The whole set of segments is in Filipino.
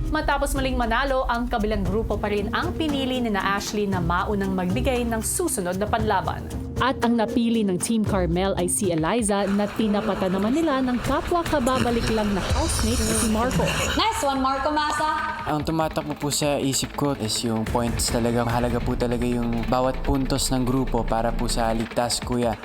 Matapos muling manalo, ang kabilang grupo pa rin ang pinili ni na Ashley na maunang magbigay ng susunod na panlaban. At ang napili ng Team Carmel ay si Eliza na tinapatan naman nila ng kapwa kababalik lang na housemate na si Marco. Nice one, Marco Masa! Ang tumatakbo po sa isip ko is yung points talaga. Mahalaga po talaga yung bawat puntos ng grupo para po sa ligtas, kuya.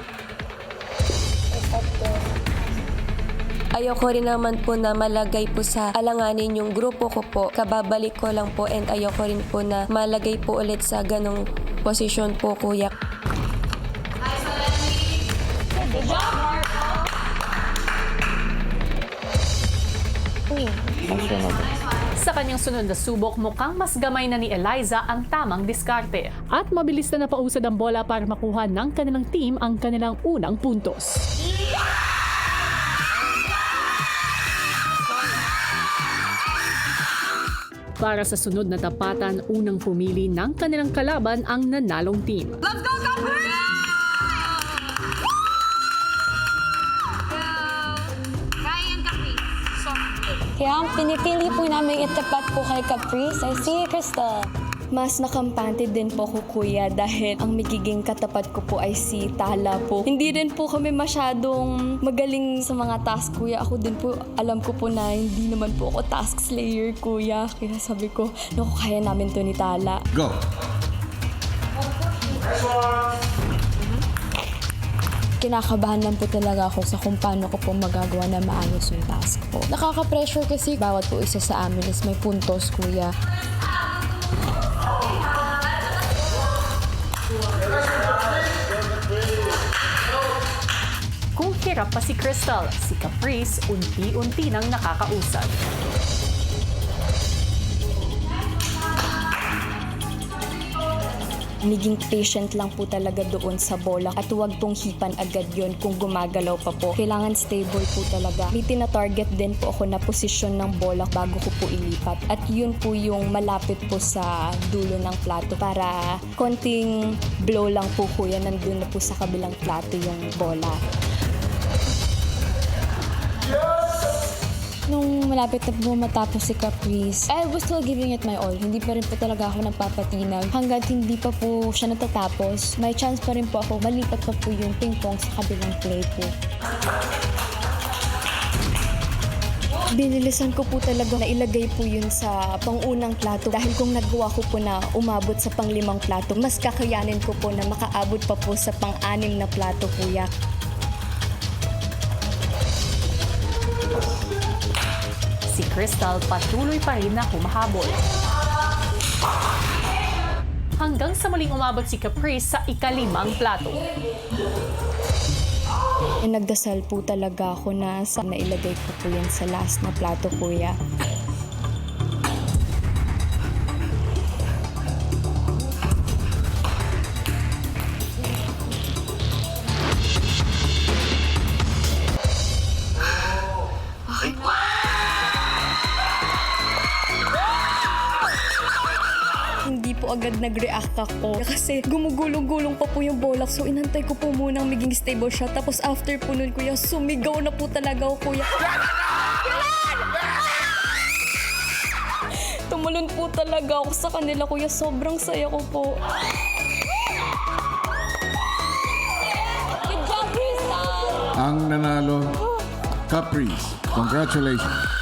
Ayoko rin naman po na malagay po sa alanganin yung grupo ko po. Kababalik ko lang po and ayoko rin po na malagay po ulit sa ganong posisyon po, kuya. Good job, Marco! Sa kanyang sunod na subok, mukhang mas gamay na ni Eliza ang tamang diskarte. At mabilis na napausad ang bola para makuha ng kanilang team ang kanilang unang puntos. Para sa sunod na tapatan, unang pumili ng kanilang kalaban ang nanalong team. Let's go, Capri! Ryan Capri. Kaya ang pinipili po namin itapat po kay Caprice ay si Crystal. Mas nakampante din po ako, kuya, dahil ang magiging katapat ko po ay si Tala po. Hindi rin po kami masyadong magaling sa mga task, kuya. Ako din po, alam ko po na hindi naman po ako task slayer, kuya. Kaya sabi ko, naku, kaya namin to ni Tala. Go! Kinakabahan lang po talaga ako sa kung paano ko po magagawa na maayos yung task po. Nakaka-pressure kasi bawat po isa sa amin is may puntos, kuya. Kung hirap pa si Crystal, si Caprice unti-unti nang nakakausad. Maging patient lang po talaga doon sa bola at huwag pong hipan agad yon kung gumagalaw pa po. Kailangan stable po talaga. May tina-target din po ako na posisyon ng bola bago ko po ilipat. At yun po yung malapit po sa dulo ng plato para konting blow lang po, kuya, nandun na po sa kabilang plato yung bola. Nung malapit na po matapos si Caprice, I was still giving it my all. Hindi pa rin po talaga ako nagpapatinag. Hanggat hindi pa po siya natatapos, may chance pa rin po ako malipat pa po yung ping-pong sa kabilang play po. Binilisan ko po talaga na ilagay po yun sa pangunang plato dahil kung nagawa ko po na umabot sa pang-5 plato, mas kakayanin ko po na makaabot pa po sa pang-6 na plato, kuya. Si Crystal patuloy pa rin na humahabol. Hanggang sa muling umabot si Caprice sa ika-5 plato. Nagdasal po talaga ako na sana ilagay ko po yan sa last na plato, kuya. Hindi po agad nag-react ako kasi gumugulong-gulong pa po yung bola. So inantay ko po munang maging stable siya. Tapos after po nun, kuya, sumigaw na po talaga ako, kuya. Tumalon po talaga ako sa kanila, kuya. Sobrang saya ko po. Good job, Crystal! Ang nanalo, Caprice. Congratulations.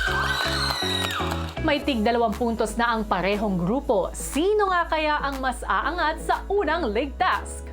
May tig 2 puntos na ang parehong grupo. Sino nga kaya ang mas aangat sa unang league task?